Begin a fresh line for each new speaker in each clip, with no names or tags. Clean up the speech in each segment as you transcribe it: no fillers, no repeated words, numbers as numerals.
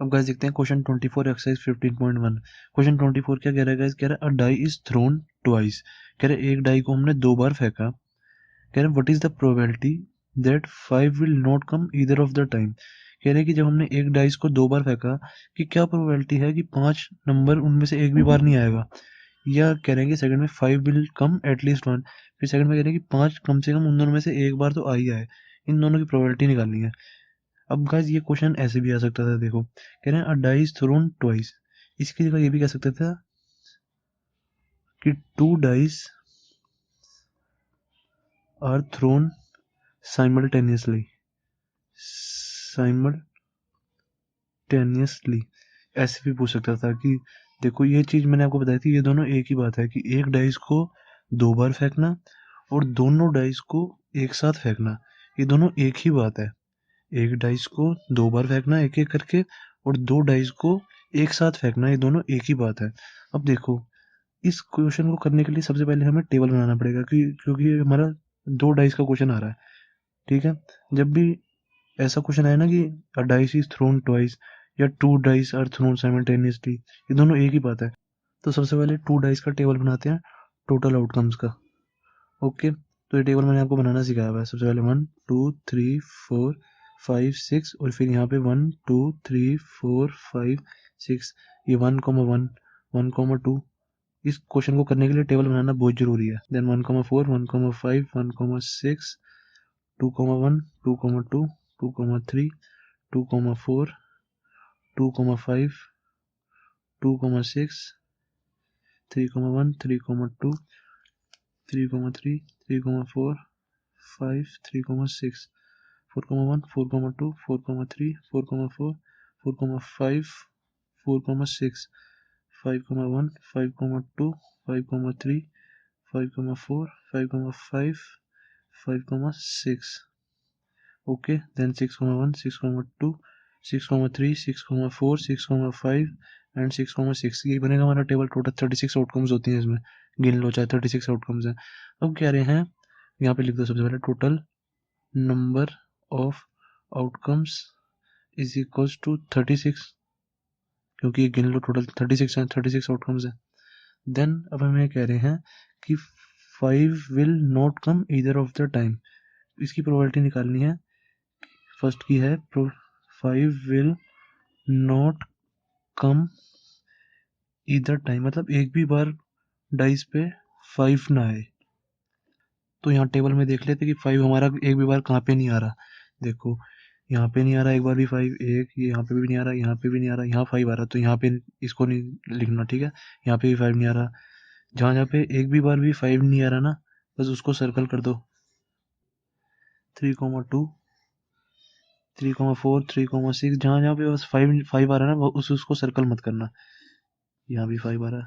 अब गाइस देखते हैं क्वेश्चन 24 एक्सरसाइज 15.1। क्वेश्चन 24 क्या कह रहा है गाइस, कह रहा है अ डाई इज थ्रोन ट्वाइस। कह रहा है एक डाई को हमने 2 बार फेंका। कह रहा है what is the probability that 5 will not come either of the time. कह रहे हैं कि जब हमने एक डाइस को 2 बार फेंका कि क्या प्रोबेबिलिटी है कि 5 नंबर उनमें से एक भी बार नहीं आएगा। या कह रहे हैं कि सेकंड में 5 विल कम एटलीस्ट वन। फिर सेकंड में कह रहे हैं कि 5 कम से कम उन दोनों में से एक बार तो आ ही आए। इन दोनों की प्रोबेबिलिटी निकालनी है। अब गाइस ये क्वेश्चन ऐसे भी आ सकता था, देखो कह रहे हैं a die is thrown twice. इसकी जगह ये भी कह सकते थे कि 2 dice are thrown simultaneously. Simultaneously ऐसे भी पूछ सकता था कि देखो ये चीज मैंने आपको बताई थी, ये दोनों एक ही बात है कि एक डाइस को 2 बार फेंकना और दोनों डाइस को एक साथ फेंकना, ये दोनों एक ही बात है। एक डाइस को 2 बार फेंकना एक एक करके और 2 डाइस को एक साथ फेंकना, ये दोनों एक ही बात है। अब देखो इस क्वेश्चन को करने के लिए सबसे पहले हमें टेबल बनाना पड़ेगा क्योंकि ये हमारा 2 डाइस का क्वेश्चन आ रहा है। ठीक है, जब भी ऐसा क्वेश्चन आए ना कि अ डाइस इज थ्रोन ट्वाइस या 2 डाइस आर थ्रोन साइमल्टेनियसली, ये दोनों एक ही बात है। तो सबसे पहले 2 डाइस का टेबल बनाते हैं टोटल आउटकम्स का। ओके, तो ये टेबल मैंने आपको बनाना सिखाया हुआ है। सबसे पहले 1 2 3 4 5 6 और फिर यहाँ पे 1 2 3 4 5 6, ये 1,1 1,2। इस क्वेश्चन को करने के लिए टेबल बनाना बहुत जरूरी है। देन 1,4 1,5 1,6 2,1 2,2 2,3 2,4 2,5 2,6 3,1 3,2 3,3 3,4 5 3,6 4,1 4,2 4,3 4,4 4,5 4,6 5,1 5,2 5,3 5,4 5,5 5,6। okay, then 6,1 6,2 6,3 6,4 6,5 and 6,6। ये बनेगा हमारा टेबल। टोटल 36 आउटकम्स होती हैं इसमें, गिन लो चाहे 36 आउटकम्स हैं। अब कह रहे हैं यहाँ पे लिख दो सबसे पहले total number of outcomes is equals to 36, क्योंकि ये गिन लो टोटल 36 है, 36 आउटकम्स है। देन अब हमें कह रहे हैं कि 5 will not come either of the time. इसकी प्रोबेबिलिटी निकालनी है। फर्स्ट की है 5 will not come either time, मतलब एक भी बार डाइस पे 5 ना आए। तो यहाँ टेबल में देख लेते कि 5 हमारा एक भी बार कहाँ पे नहीं आ रहा। देखो यहाँ पे नहीं आ रहा एक बार भी 5, एक ये यहाँ पे भी नहीं आ रहा, यहाँ पे भी नहीं आ रहा, यहाँ 5 आ रहा, तो यहाँ पे इसको नहीं लिखना। ठीक है, यहाँ पे भी 5 नहीं आ रहा। जहाँ जहाँ पे एक भी बार भी 5 नहीं आ रहा ना, बस उसको सर्कल कर दो। 3,2 3,4 3,6, जहाँ जहाँ पे बस 5 आ रहा है ना, उसको सर्कल मत करना। यहाँ भी 5 आ रहा है,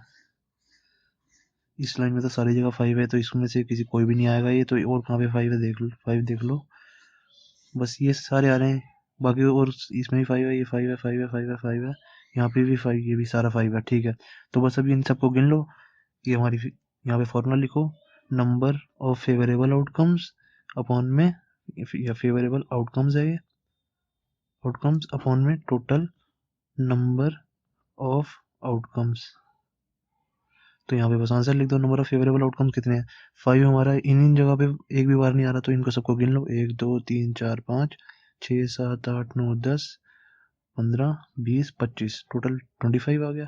इस लाइन में तो सारी जगह 5 है, तो इसमें से किसी कोई भी नहीं आएगा ये तो। और कहाँ पे 5 है देख लो, 5 देख लो, बस ये सारे आ रहे हैं। बाकी और इसमें भी 5 है, ये 5 है 5 है 5 है 5 है, यहाँ पे भी 5, ये भी सारा 5 है। ठीक है, तो बस अभी इन सबको गिन लो। ये हमारी यहाँ पे फॉर्मूला लिखो, number of favourable outcomes upon में, या फेवरेबल आउटकम्स है ये, आउटकम्स अपॉन में टोटल नंबर ऑफ आउटकम्स। तो यहाँ पे बस आंसर लिख दो, नंबर ऑफ फेवरेबल आउटकम्स कितने हैं। 5 हमारा इन जगह पे एक भी बार नहीं आ रहा, तो इनको सबको गिन लो। 1 2 3 4 5 6 7 8 9 10 15 20 25, टोटल 25 आ गया।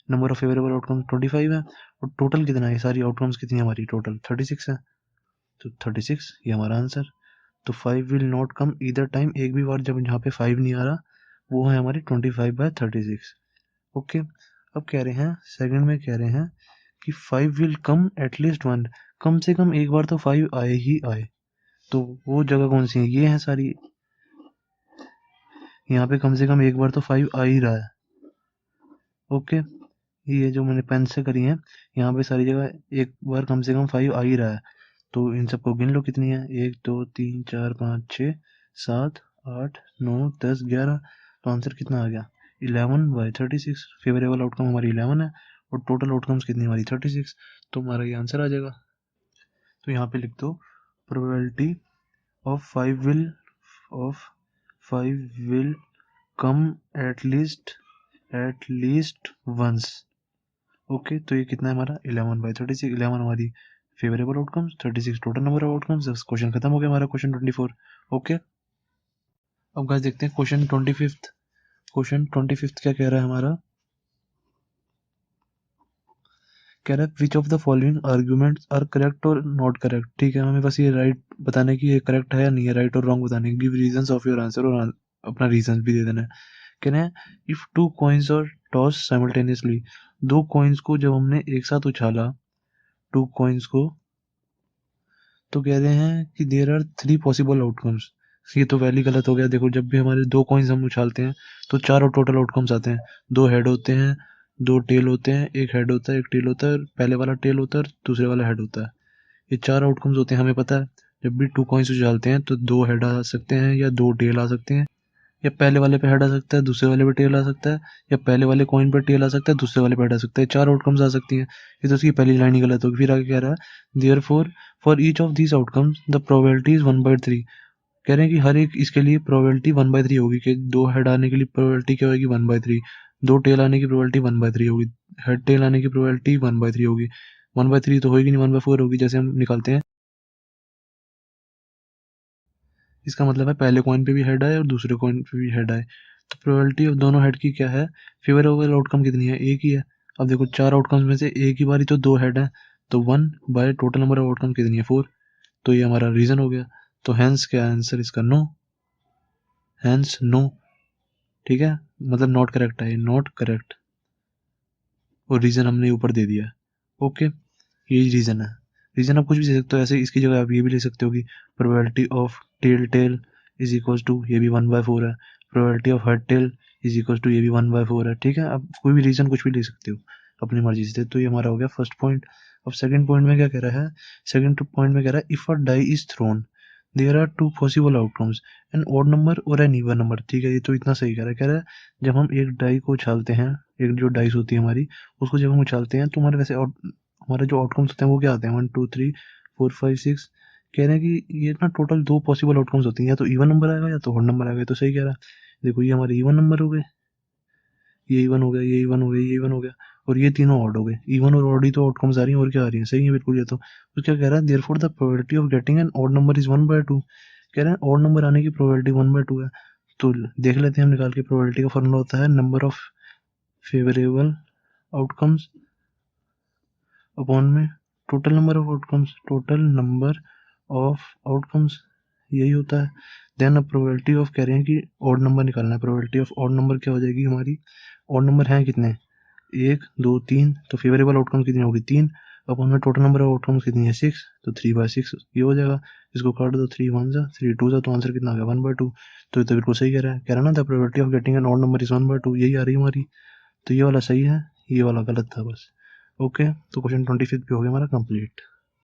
नंबर ऑफ फेवरेबल आउटकम्स 25 है, और टोटल कितना है, सारी आउटकम्स कितनी है हमारी, टोटल 36 है। तो 36 ये हमारा आंसर। तो 5 will not come either time, एक भी बार जब यहाँ पे 5 नहीं आ रहा, वो है हमारी 25/36। ओके, अब कह रहे हैं सेकंड में, कह रहे हैं कि 5 विल कम एटलीस्ट वन, कम से कम एक बार तो 5 आए ही आए। तो वो जगह कौन सी है, ये है सारी। यहाँ पे कम से कम एक बार तो 5 आ ही रहा है। ओके, ये जो मैंने पेन से करी है, यहाँ पे सारी जगह एक बार कम से कम 5 आ ही रहा है। तो इन सबको गिन लो कितनी है, 1 2 3 4 5 6 7 8 9 10 11। तो आंसर कितना आ गया, 11/36। फेवरेबल आउटकम हमारी 11 है, और टोटल आउटकम्स कितनी हमारी 36। तो हमारा ये आंसर आ जाएगा। तो यहाँ पे लिख दो probability of 5 will come at least once. Okay, तो ये कितना है हमारा 11/36। 11 हमारी favourable outcomes, 36 total number of outcomes. Question खत्म हो गया हमारा क्वेश्चन 24। ओके, अब गाइस देखते हैं क्वेश्चन 25। क्वेश्चन 25 क्या कह रहा है हमारा, कह रहा है which of the following arguments are correct और नॉट करेक्ट। ठीक है, हमें बस ये राइट बताने की ये करेक्ट है या नहीं है, राइट और रॉन्ग बताने की। Give reasons of your answer, और अपना रीजंस भी दे देना है। कह रहे हैं इफ टू कॉइन्स और टॉस साइमल्टेनियसली, दो कॉइन्स को जब हमने एक साथ उछाला, टू कॉइन्स को, तो कह रहे हैं कि देयर आर 3 पॉसिबल आउटकम्स। ये तो वैली गलत हो गया। देखो, जब भी हमारे दो कॉइन्स हम उछालते हैं तो 4 टोटल आउटकम्स आते हैं। 2 हेड होते हैं, 2 टेल होते हैं, एक हेड होता है, एक टेल होता है, पहले वाला टेल होता है और दूसरे वाला हेड होता है। ये 4 आउटकम्स होते हैं, हमें पता है। जब भी 2 कॉइन्स उछालते हैं तो 2 हेड आ सकते हैं या 2 टेल आ सकते हैं, या पहले वाले पे हेड आ सकता है, दूसरे वाले पे टेल आ सकता है, या पहले वाले कॉइन पर टेल आ सकता है, दूसरे वाले पे हेड आ सकता है। 4 आउटकम्स आ सकती हैं। ये तो उसकी पहली लाइन ही गलत होगी। फिर आगे कह रहा है therefore each of these outcomes the probability is 1/3। कह रहे हैं कि हर एक इसके लिए प्रोबेबिलिटी 1/3 होगी, कि 2 हेड आने के लिए प्रोबेबिलिटी क्या होगी 1/3, 2 टेल आने की प्रोबेबिलिटी 1/3 होगी, हेड टेल आने की प्रोबेबिलिटी 1/3 होगी। 1/3 तो होगी नहीं, 1/4 होगी, जैसे हम निकालते हैं। इसका मतलब है पहले कॉइन पे भी हेड आए और दूसरे कॉइन पे भी हेड आए। तो प्रोबेबिलिटी ऑफ दोनों हेड की क्या है, फेवरेबल आउटकम कितनी है, एक ही है। अब देखो 4 आउटकम्स में से एक ही बारी तो 2 हेड है, तो 1 by total number of outcome कितनी है 4। तो ये हमारा रीजन हो गया। तो हैंस क्या आंसर इसका, नो। हैंस नो, ठीक है, मतलब नॉट करेक्ट है, नॉट करेक्ट। और रीजन हमने ऊपर दे दिया। ओके, यही रीजन है। रीजन आप कुछ भी दे सकते हो, ऐसे इसकी जगह आप ये भी ले सकते हो कि probability of tail tail is equal to, ये भी 1/4 है। Probability of head tail is equal to, ये भी 1/4 है। ठीक है, आप कोई भी रीजन कुछ भी ले सकते हो अपनी मर्जी से। तो ये हमारा हो गया फर्स्ट पॉइंट। अब सेकंड पॉइंट में क्या कह रहा है, सेकंड पॉइंट में कह रहा है if a die is thrown there are 2 possible outcomes, an odd number और एन इवन नंबर। ठीक है, ये तो इतना सही कह रहा है जब हम एक डाई को उछालते हैं, एक जो डाइस होती है हमारी, उसको जब हम उछालते हैं तो हमारे वैसे हमारे जो आउटकम्स होते हैं वो क्या आते हैं 1 2 3 4 5 6। कह रहे हैं कि ये ना टोटल 2 पॉसिबल आउटकम्स होती हैं, या तो इवन नंबर आएगा या तो ऑड नंबर आएगा। तो सही कह रहा है। देखो, ये हमारे इवन नंबर हो गए, ये इवन हो गया, ये इवन हो गया, ये इवन हो गया, और ये तीनों ऑड हो गए। इवन और ऑड ही तो आउटकम्स आ रही हैं, और क्या आ रही हैं, सही है बिल्कुल। ये तो क्या कह रहा है, therefore the probability of getting an odd number is 1/2। कह रहे हैं ऑड नंबर आने की प्रोबेबिलिटी 1/2 है। तो देख लेते हैं हम निकाल के। प्रोबेबिलिटी का फॉर्मूला होता है number of favourable outcomes upon में total number of outcomes, total number of outcomes, यही होता है। देन अब प्रोबेबिलिटी ऑफ, कह रहे हैं कि ऑड नंबर निकालना है। प्रोबेबिलिटी ऑफ ऑड नंबर क्या हो जाएगी हमारी, ऑड नंबर हैं कितने, 1 2 3, तो फेवरेबल आउटकम कितनी होगी 3, अपॉन में टोटल नंबर ऑफ आउटकम्स कितनी है 6, तो 3/6 ये हो जाएगा। इसको काट दो, 3 1 जा 3 2 जा, तो आंसर कितना आ गया 1/2। तो ये तो बिल्कुल सही कह रहा है ना, the probability of getting an odd number is 1/2, यही आ रही है हमारी। तो ये वाला सही है, ये वाला गलत था बस। ओके, तो क्वेश्चन 25 भी हो गया हमारा कंप्लीट।